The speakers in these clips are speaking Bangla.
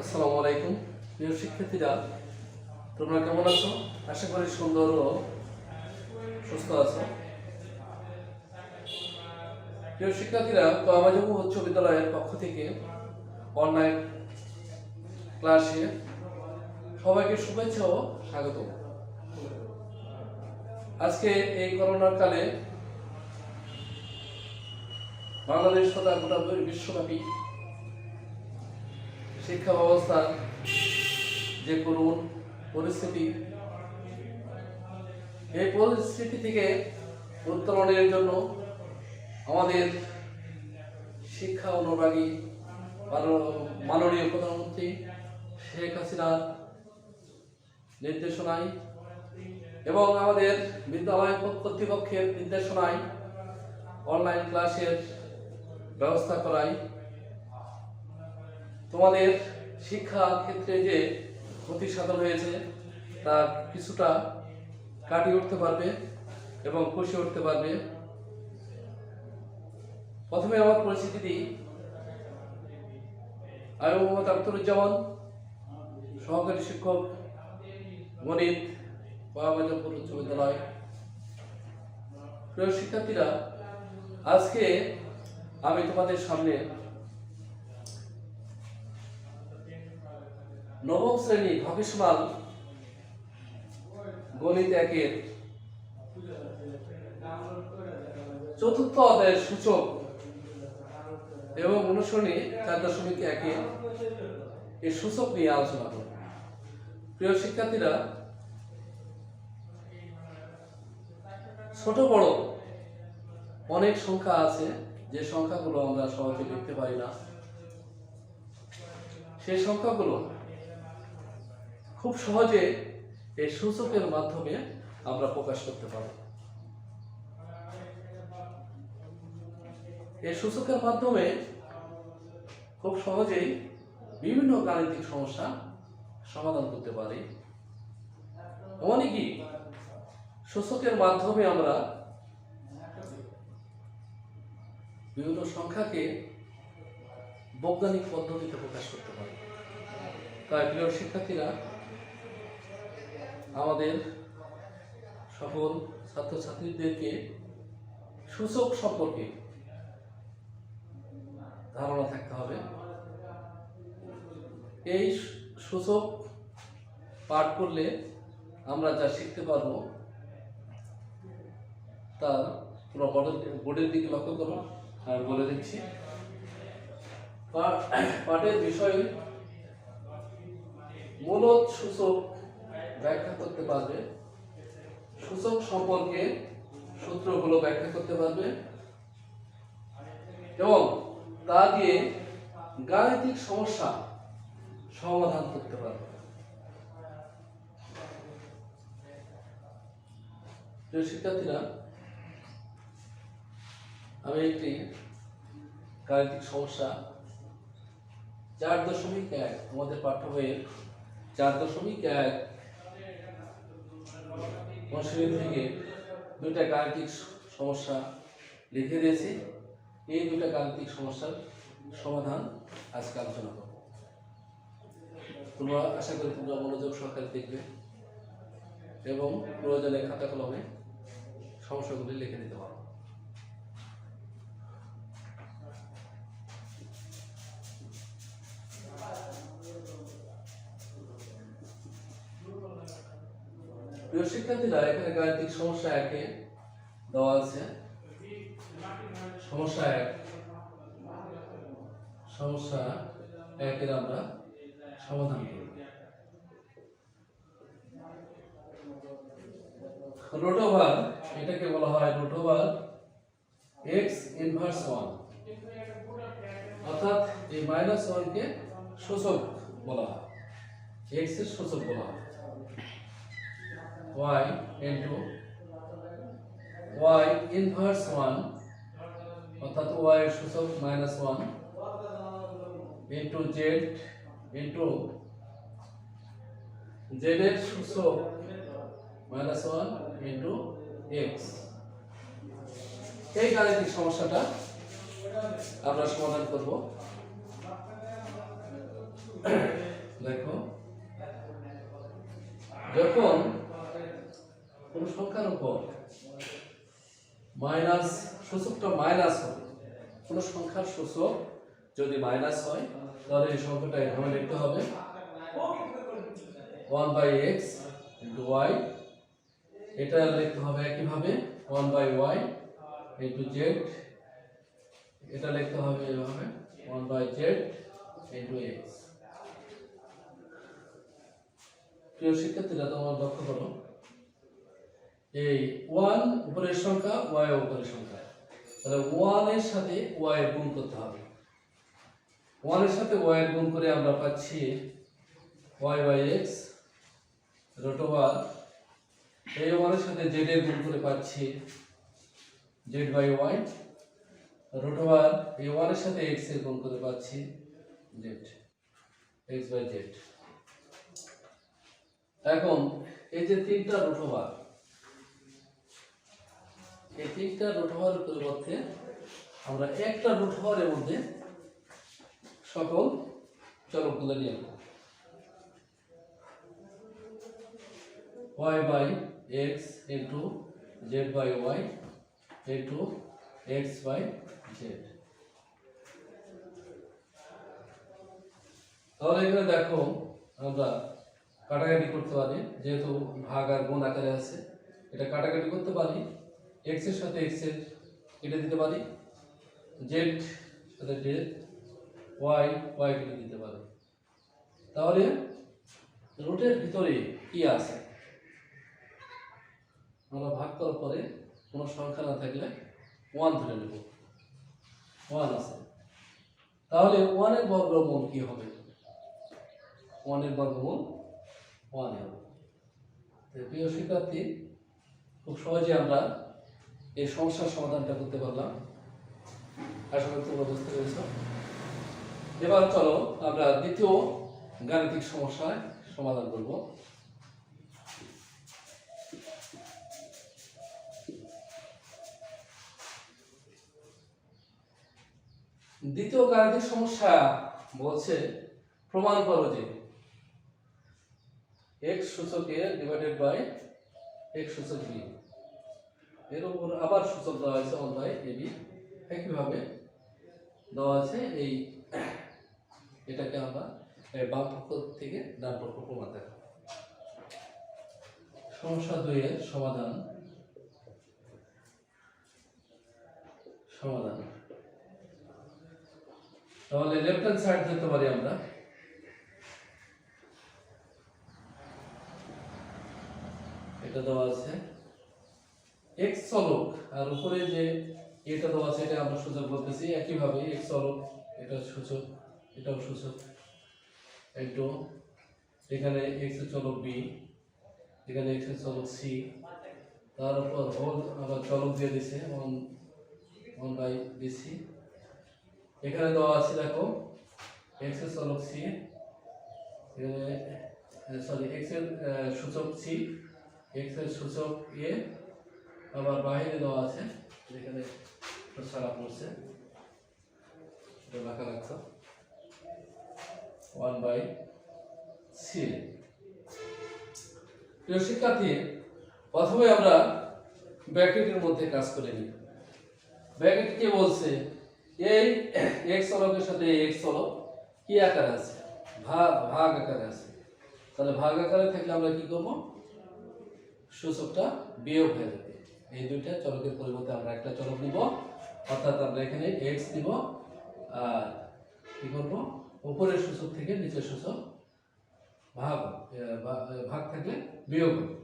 আসসালামু আলাইকুম প্রিয় শিক্ষার্থীরা, তোমরা কেমন আছো? আশা করি সুন্দর ও সুস্থ আছো। প্রিয় শিক্ষার্থীরা, কমাজাবু উচ্চ বিদ্যালয়ের পক্ষ থেকে অনলাইন ক্লাসে সবাইকে শুভেচ্ছা ও স্বাগত। আজকে এই করোনার কালে বাংলাদেশ তথা গোটা বিশ্বব্যাপী শিক্ষা ব্যবস্থার যে করুণ পরিস্থিতি, এই পরিস্থিতি থেকে উত্তরণের জন্য আমাদের শিক্ষা অনুরাগী মাননীয় প্রধানমন্ত্রী শেখ হাসিনার নির্দেশনায় এবং আমাদের বিদ্যালয় কর্তৃপক্ষের নির্দেশনায় অনলাইন ক্লাসের ব্যবস্থা করায় তোমাদের শিক্ষা ক্ষেত্রে যে ক্ষতি সাধন হয়েছে তা কিছুটা কাটিয়ে উঠতে পারবে এবং খুশি উঠতে পারবে। প্রথমে আমার পরিচিতি দিই। আমি মোহাম্মদ আখতারুজ্জামান, সহকারী শিক্ষক, গণিত, কয়াবাজারপুর উচ্চ বিদ্যালয়। প্রিয় শিক্ষার্থীরা, আজকে আমি তোমাদের সামনে নবম শ্রেণী ভকেশনাল গণিত একের চতুর্থ অধ্যায়ের সূচক এবং অনুসরণী 4.1 এই সূচক নিয়ে আলোচনা করব। প্রিয় শিক্ষার্থীরা, ছোট বড় অনেক সংখ্যা আছে যে সংখ্যাগুলো আমরা সহজে লিখতে পারি না। সেই সংখ্যাগুলো খুব সহজে এই সূচকের মাধ্যমে আমরা প্রকাশ করতে পারি। এই সূচকের মাধ্যমে খুব সহজেই বিভিন্ন গাণিতিক সমস্যা সমাধান করতে পারি। এমনকি সূচকের মাধ্যমে আমরা বিভিন্ন সংখ্যাকে বৈজ্ঞানিক পদ্ধতিতে প্রকাশ করতে পারি। তাই প্রিয় শিক্ষার্থীরা, আমাদের সকল ছাত্রছাত্রীদেরকে সূচক সম্পর্কে ধারণা থাকতে হবে। এই সূচক পাঠ করলে আমরা যা শিখতে পারবো তার বোর্ডের দিকে লক্ষ্য করো। আমি বলে দিচ্ছি, পাঠের বিষয় মূলত সূচক ব্যাখ্যা করতে পারবে, সূচক সম্পর্কে সূত্রগুলো ব্যাখ্যা করতে পারবে এবং তা দিয়ে গাণিতিক সমস্যা সমাধান করতে পারবে। প্রিয় শিক্ষার্থীরা, আমি একটি গাণিতিক সমস্যা 4.1 আমাদের পাঠ্য বইয়ের 4.1 অনুশীলনী থেকে দুইটা গাণিতিক সমস্যা লিখে দিয়েছি। এই দুইটা গাণিতিক সমস্যার সমাধান আজকে আলোচনা করব। তোমরা আশা করি তোমরা মনোযোগ সহকারে দেখবে এবং প্রয়োজনে খাতা কলমে সমস্যাগুলি লিখে দিতে পারো। প্রিয় শিক্ষার্থীরা, এখানে গাণিতিক সমস্যা 1 দেওয়া আছে। সমস্যা 1 এর আমরা সমাধান করব। রুট ওভার, এটাকে বলা হয় রুট ওভার x ইনভার্স 1, অর্থাৎ এই -1 কে সূচক বলা হয়, x এর সূচক বলা হয়। y into y ইনভার্স 1, অর্থাৎ y এর সূচক -1 into z into z এর সূচক -1 into x। এই গাণিতিক সমস্যাটা আমরা সমাধান করব। দেখো যখন কোন সংখ্যার উপর মাইনাস সূচকটা মাইনাস হবে, কোন সংখ্যার সূচক যদি মাইনাস হয় তাহলে এই সংখ্যাটা এভাবে লিখতে হবে 1/x * y, এটা লিখতে হবে একইভাবে 1/y * z, এটা লিখতে হবে এভাবে 1/z * x। প্রিয় শিক্ষার্থীরা, তোমরা লক্ষ্য করো এই 1 উপরের সংখ্যা, y উপরের সংখ্যা, তাহলে 1 এর সাথে y এর গুণ করতে হবে। 1 এর সাথে y এর গুণ করে আমরা পাচ্ছি y/x √ এই 1 এর সাথে z এর গুণ করে পাচ্ছি z/y √ এই 1 এর সাথে x এর গুণ করে পাচ্ছি z, x/z। এখন এই যে তিনটা √ এই তিনটা √ পরিবর্তে আমরা একটা √ এর মধ্যে সকল চলকগুলো নিয়ে নেব। y/x * z/y * x/z। তাহলে এখানে দেখো আমরা কাটাকাটি করতে পারি, যেহেতু ভাগ আর গুণ আকারে আছে, এটা কাটাকাটি করতে পারি। x এর সাথে x এর কেটে দিতে পারি, z সাথে z, y কেটে দিতে পারি। তাহলে রুটের ভিতরে কি আছে আমরা ভাগ করার পরে কোনো সংখ্যা না থাকলে 1 ধরে নেব, 1 আছে। তাহলে 1 এর বর্গমূল কি হবে? 1 এর বর্গমূল 1 হবে। প্রিয় শিক্ষার্থী, খুব সহজে আমরা এই সমস্যার সমাধানটা করতে পারলাম। আশা করি তোমরা বুঝতে পেরেছ। এবার চলো আমরা দ্বিতীয় গাণিতিক সমস্যার সমাধান করব। দ্বিতীয় গাণিতিক সমস্যা বলছে প্রমাণ করো যে x সূচক a / x সূচক b, এর উপর আবার সূচক দেওয়া আছে 1/ab, একইভাবে দেওয়া আছে। এই এটাকে আমরা বাম পক্ষ থেকে ডান পক্ষ প্রমাণ দেখাবো। সমস্যা 2 এর সমাধান। তাহলে লেফট হ্যান্ড সাইড ধরতে পারি আমরা। এটা দেওয়া আছে x চলক, আর উপরে যে এটা দেওয়া আছে এটা আমরা সূচক বলতেছি। একইভাবে x চলক, এটা সূচক, এটাও সূচক। একটু এখানে x এর চলক b, এখানে x এর চলক c, তার উপর হোল আবার চলক দিয়ে দিয়েছে 1/bc। এখানে দেওয়া আছে দেখো x এর চলক c, এখানে x এর সূচক c, x এর সূচক a, আবার বাইরে দেওয়া আছে যেখানে সারা পড়ছে এটা লেখা রাখছো 1/c। প্রিয় শিক্ষার্থী, প্রথমে আমরা ব্র্যাকেটের মধ্যে কাজ করে নিই। ব্র্যাকেট কি বলছে? এই x চলকের সাথে x চলক কি আকারে আছে? ভাগ আকারে আছে। তাহলে ভাগ আকারে থাকলে আমরা কি করব? সূচকটা বিয়োগ হয়ে যাবে। এই দুইটা চলকের পরিবর্তে আমরা একটা চলক নিব, অর্থাৎ আমরা এখানে x নিব, আর কি করব? উপরের সূচক থেকে নিচের সূচক ভাগ থাকলে বিয়োগ হবে,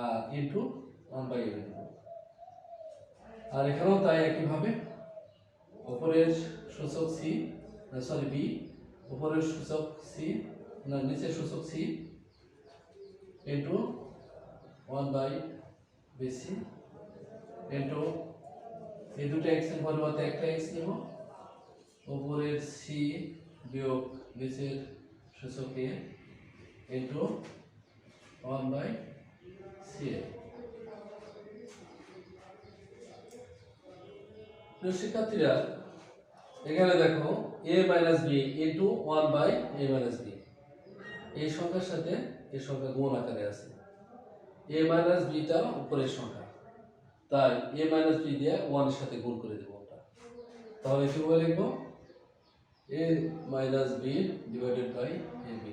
আর ইনটু 1/a। আর এখানেও তাই একইভাবে উপরের সূচক b, উপরের সূচক c না নিচের সূচক c ইনটু 1/bc ইনটু এই দুটো x এর পরিবর্তে একটা x নেব, উপরের c বিয়োগ নিচের সূচক a ইনটু 1/ca। শিক্ষার্থীরা, এখানে দেখো a - b into 1/a - b, এই সংখ্যার সাথে এই সংখ্যা গুণ আকারে আছে। a মাইনাস বিটা উপরের সংখ্যা, তাই a মাইনাস বি দিয়ে 1 এর সাথে গুণ করে দেব আমরা। তাহলে কিভাবে লিখব? a minus b divided by ab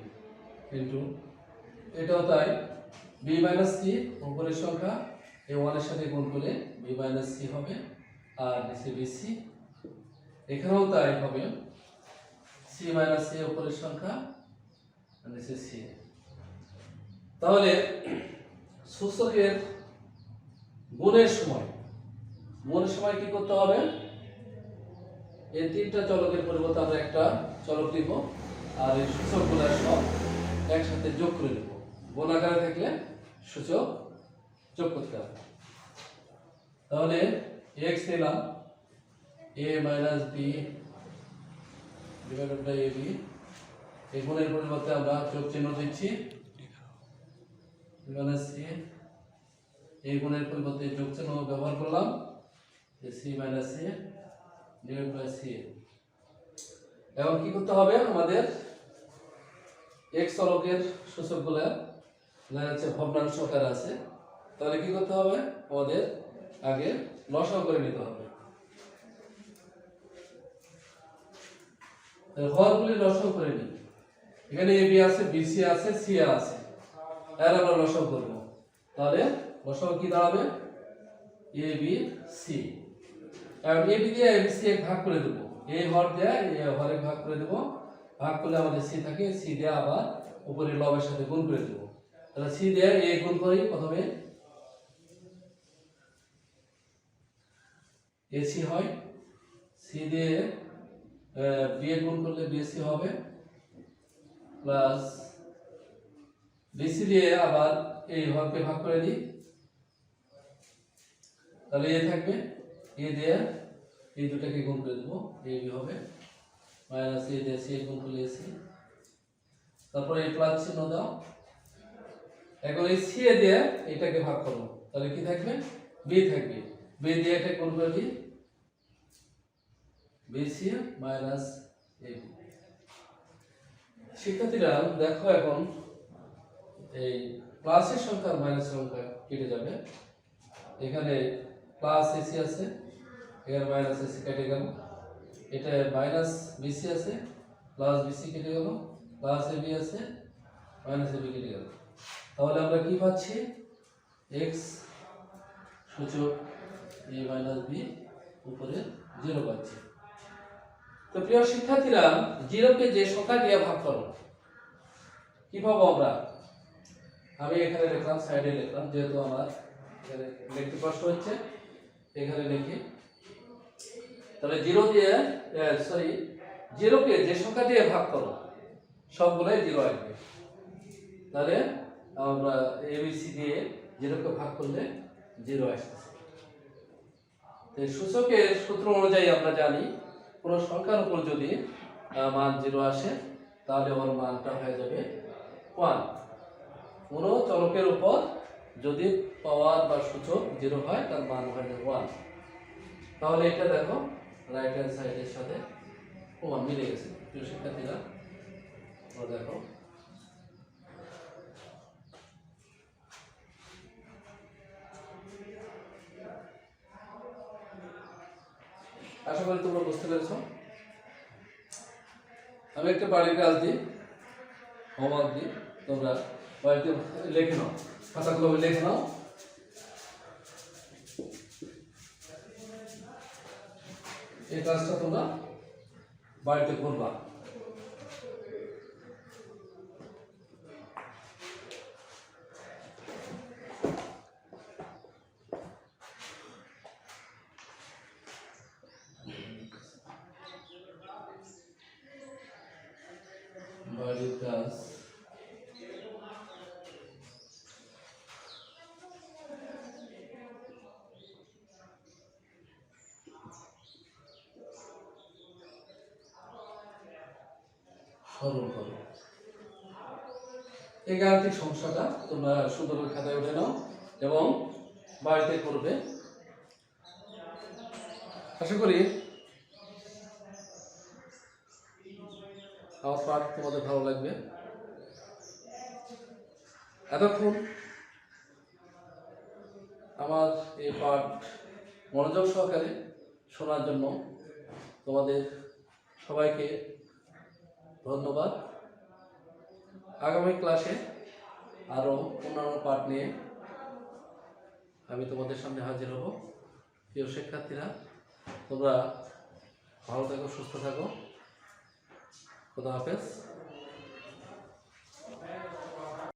into, এটাও তাই, b মাইনাস সি উপরের সংখ্যা, এই 1 এর সাথে গুণ করলে b মাইনাস সি হবে, আর নিচে বিসি, এখানেও তাই হবে, c মাইনাস সি উপরের সংখ্যা আর নিচে সি। তাহলে সূচকের গুণের সময় কি করতে হবে? এই তিনটা চলকের পরিবর্তে আমরা একটা চলক নিব, আর এই সূচকগুলো সব একসাথে যোগ করে দেব। গুণ আকারে থাকলে সূচক যোগ করতে হবে। তাহলে x নিলাম, a minus b divided by ab, এই গুণের পরিবর্তে আমরা যোগ চিহ্ন দিচ্ছি, মাইনাস সি, এই গুণের পরিবর্তে যোগ চিহ্ন ব্যবহার করলাম, c minus c divide by c. এখন কি করতে হবে? আমাদের x চলকের সূচকগুলো হচ্ছে ভগ্নাংশ আকারে আছে, তাহলে কি করতে হবে? আমাদের আগে লসাগু করে নিতে হবে। হরগুলি লসাগু করে নিই। এখানে ab আছে, bc আছে, c আছে, এর আমরা লসাগু করব। তাহলে লসাগু কি দাঁড়াবে? ab c। আর ab দিয়ে abc এক ভাগ করে দেব, এই হর দিয়ে এই হরে ভাগ করে দেব, ভাগ করলে আমাদের c থাকে, c দিয়ে আবার উপরে লবের সাথে গুণ করে দেব। তাহলে c দিয়ে a গুণ করি, প্রথমে ac হয়, c দিয়ে b গুণ করলে bc হবে, প্লাস bc দিয়ে আবার এই হরকে ভাগ করে দিই, তাহলে a থাকবে, a দিয়ে এই দুটাকে গুণ করে দেব, ab হবে, মাইনাস a দিয়ে c গুণ করলে ac, তারপর এই প্লাস চিহ্ন দাও। এখন এই c দিয়ে এটাকে ভাগ করব, তাহলে কি থাকবে? b থাকবে, b দিয়ে এটা গুণ করে দিই, bc মাইনাস ab। শিক্ষার্থীরা দেখো, এখন এই প্লাসের সংখ্যা আর মাইনাসের সংখ্যা কেটে যাবে। এখানে প্লাস এসি আছে, এখানে মাইনাস এসি কেটে গেল, এটা মাইনাস বিসি আছে, প্লাস বিসি কেটে গেল, প্লাস এবি আছে, মাইনাস এবি কেটে গেল। তাহলে আমরা কি পাচ্ছি? x সূচক a মাইনাস বি উপরে 0 পাচ্ছি। তো প্রিয় শিক্ষার্থীরা, 0 কে যে সংখ্যা দিয়ে ভাগ করো কি পাবো আমরা? আমি এখানে লিখলাম, সাইডে লিখলাম, যেহেতু আমার এখানে লিখতে কষ্ট হচ্ছে, এখানে লিখি। তাহলে 0 কে যে সংখ্যা দিয়ে ভাগ করো সবগুলাই 0 আসবে। তাহলে আমরা এবিসি দিয়ে 0 কে ভাগ করলে 0 আসতেছে। এই সূচকের সূত্র অনুযায়ী আমরা জানি, কোনো সংখ্যার উপর যদি মান 0 আসে তাহলে ওর মানটা হয়ে যাবে 1। কোনো চলকের উপর যদি পাওয়ার বা সূচক 0 হয় তার মান হয়ে যাবে 1। তাহলে এটা দেখো রাইট হ্যান্ড সাইডের সাথে প্রমাণ মিলে গেছে। প্রিয় শিক্ষার্থীরা, দেখো আশা করি তোমরা বুঝতে পেরেছ। আমি একটা বাড়ির কাজ দিই, হোমওয়ার্ক দিই, তোমরা বাড়িতে লিখে নাও, খাতাগুলো লিখে নাও। এই কাজটা তোমরা বাড়িতে করবা। বাড়ির কাজ সরল করো। এই গাণিতিক সমস্যাটা তোমরা সুন্দর করে খাতায় উঠে নাও এবং বাড়িতে করবে। আশা করি আমার পাঠ তোমাদের ভালো লাগবে। এতক্ষণ আমার এই পাঠ মনোযোগ সহকারে শোনার জন্য তোমাদের সবাইকে ধন্যবাদ। আগামী ক্লাসে আরও অন্যান্য পাঠ নিয়ে আমি তোমাদের সামনে হাজির হব। প্রিয় শিক্ষার্থীরা, তোমরা ভালো থাকো, সুস্থ থাকো। খোদা হাফেজ।